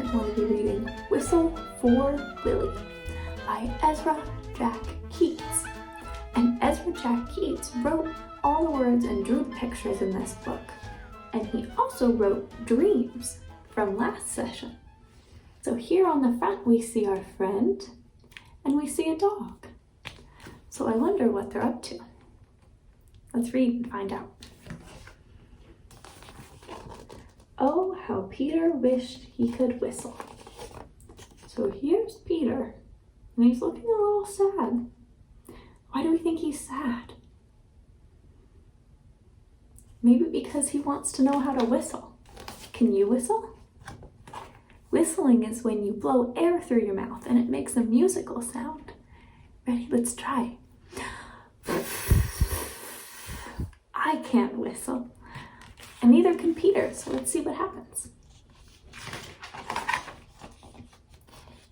I'm going to be reading Whistle for Willie by Ezra Jack Keats. And Ezra Jack Keats wrote all the words and drew pictures in this book. And he also wrote dreams from last session. So here on the front we see our friend and we see a dog. So I wonder what they're up to. Let's read and find out. Oh, how Peter wished he could whistle. So here's Peter, and he's looking a little sad. Why do we think he's sad? Maybe because he wants to know how to whistle. Can you whistle? Whistling is when you blow air through your mouth and it makes a musical sound. Ready? Let's try. I can't whistle. And neither can Peter, so let's see what happens.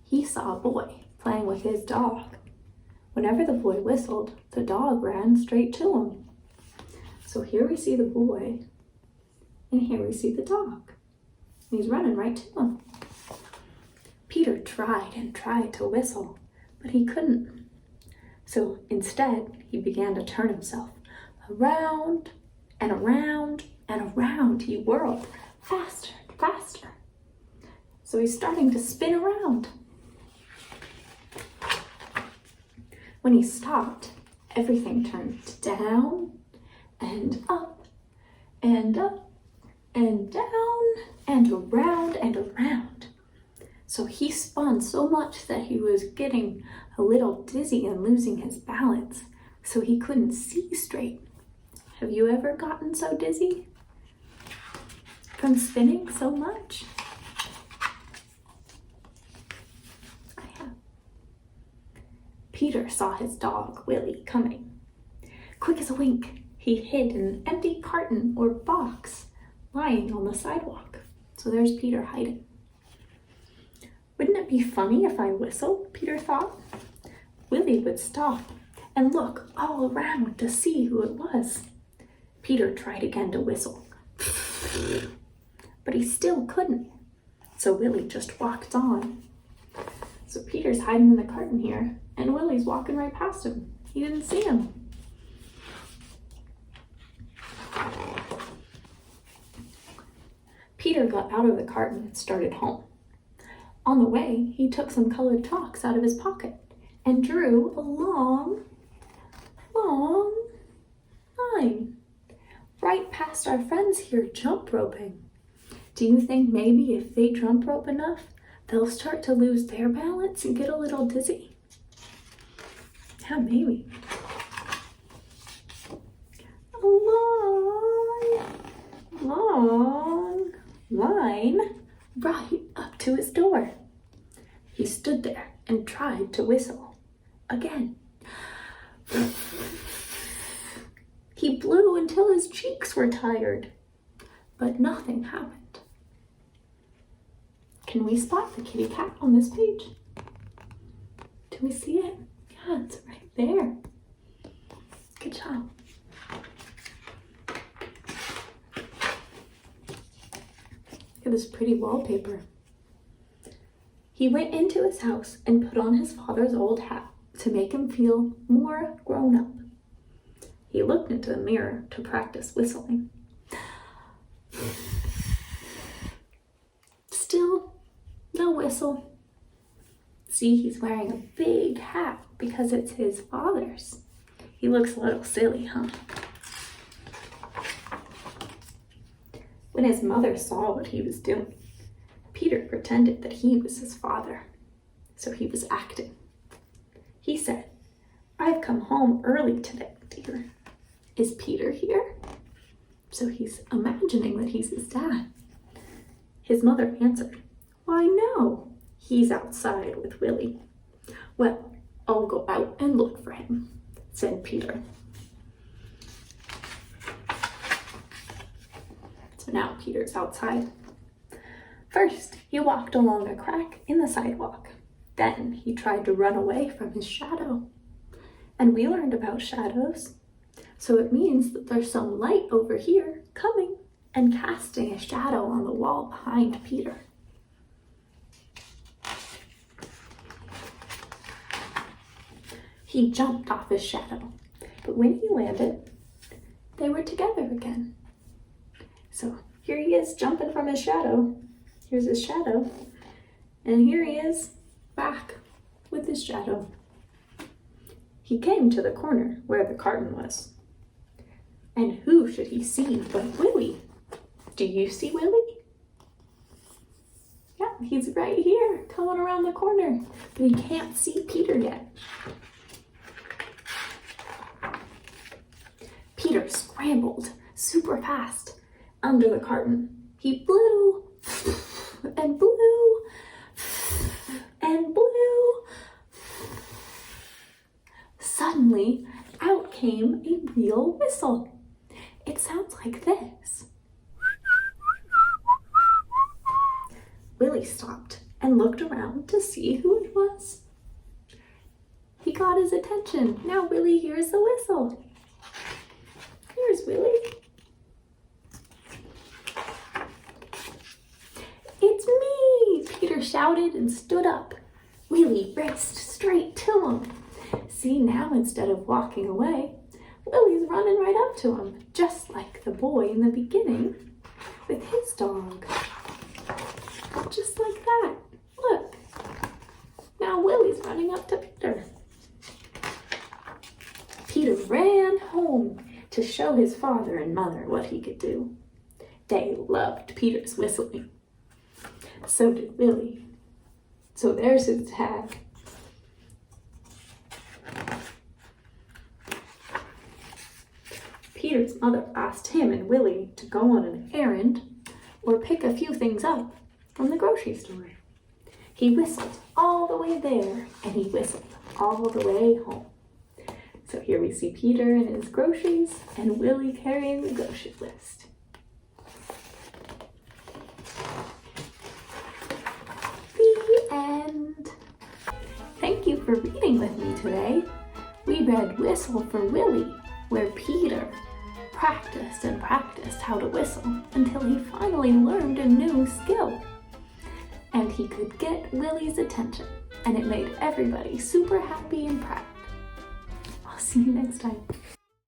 He saw a boy playing with his dog. Whenever the boy whistled, the dog ran straight to him. So here we see the boy, and here we see the dog. He's running right to him. Peter tried and tried to whistle, but he couldn't. So instead, he began to turn himself around and around and around. He whirled faster and faster. So he's starting to spin around. When he stopped, everything turned down and up and up and down and around and around. So he spun so much that he was getting a little dizzy and losing his balance, so he couldn't see straight. Have you ever gotten so dizzy from spinning so much? I have. Peter saw his dog, Willie, coming. Quick as a wink, he hid in an empty carton or box lying on the sidewalk. So there's Peter hiding. Wouldn't it be funny if I whistled? Peter thought. Willie would stop and look all around to see who it was. Peter tried again to whistle, but he still couldn't. So Willie just walked on. So Peter's hiding in the carton here, and Willie's walking right past him. He didn't see him. Peter got out of the carton and started home. On the way, he took some colored chalks out of his pocket and drew a long line right past our friends here jump roping. Do you think maybe if they jump rope enough, they'll start to lose their balance and get a little dizzy? Yeah, maybe. A long line right up to his door. He stood there and tried to whistle again. He blew until his cheeks were tired, but nothing happened. Can we spot the kitty cat on this page? Do we see it? Yeah, it's right there. Good job. Look at this pretty wallpaper. He went into his house and put on his father's old hat to make him feel more grown up. He looked into the mirror to practice whistling. Still, no whistle. See, he's wearing a big hat because it's his father's. He looks a little silly, huh? When his mother saw what he was doing, Peter pretended that he was his father, so he was acting. He said, "I've come home early today, dear. Is Peter here?" So he's imagining that he's his dad. His mother answered, "Why, no, he's outside with Willie." "Well, I'll go out and look for him," said Peter. So now Peter's outside. First, he walked along a crack in the sidewalk. Then he tried to run away from his shadow. And we learned about shadows. So it means that there's some light over here coming and casting a shadow on the wall behind Peter. he jumped off his shadow. But when he landed, they were together again. So here he is jumping from his shadow. Here's his shadow. And here he is back with his shadow. He came to the corner where the carton was. And who should he see but Willie? Do you see Willie? Yeah, he's right here, coming around the corner. But he can't see Peter yet. Peter scrambled super fast under the carton. He blew and blew and blew. Suddenly, out came a real whistle. It sounds like this. Willie stopped and looked around to see who it was. He got his attention. Now Willie hears the whistle. Here's Willie. It's me, Peter shouted and stood up. Willie raced straight to him. See, now instead of walking away, Willie's running right up to him, just like the boy in the beginning with his dog. Just like that. Look. Now Willie's running up to Peter. Peter ran home to show his father and mother what he could do. They loved Peter's whistling. So did Willie. So there's his tag. Peter's mother asked him and Willie to go on an errand or pick a few things up from the grocery store. He whistled all the way there and he whistled all the way home. So here we see Peter and his groceries and Willie carrying the grocery list. The end. Thank you for reading with me today. We read Whistle for Willie, where Peter practiced and practiced how to whistle until he finally learned a new skill. And he could get Willie's attention, and it made everybody super happy and proud. I'll see you next time.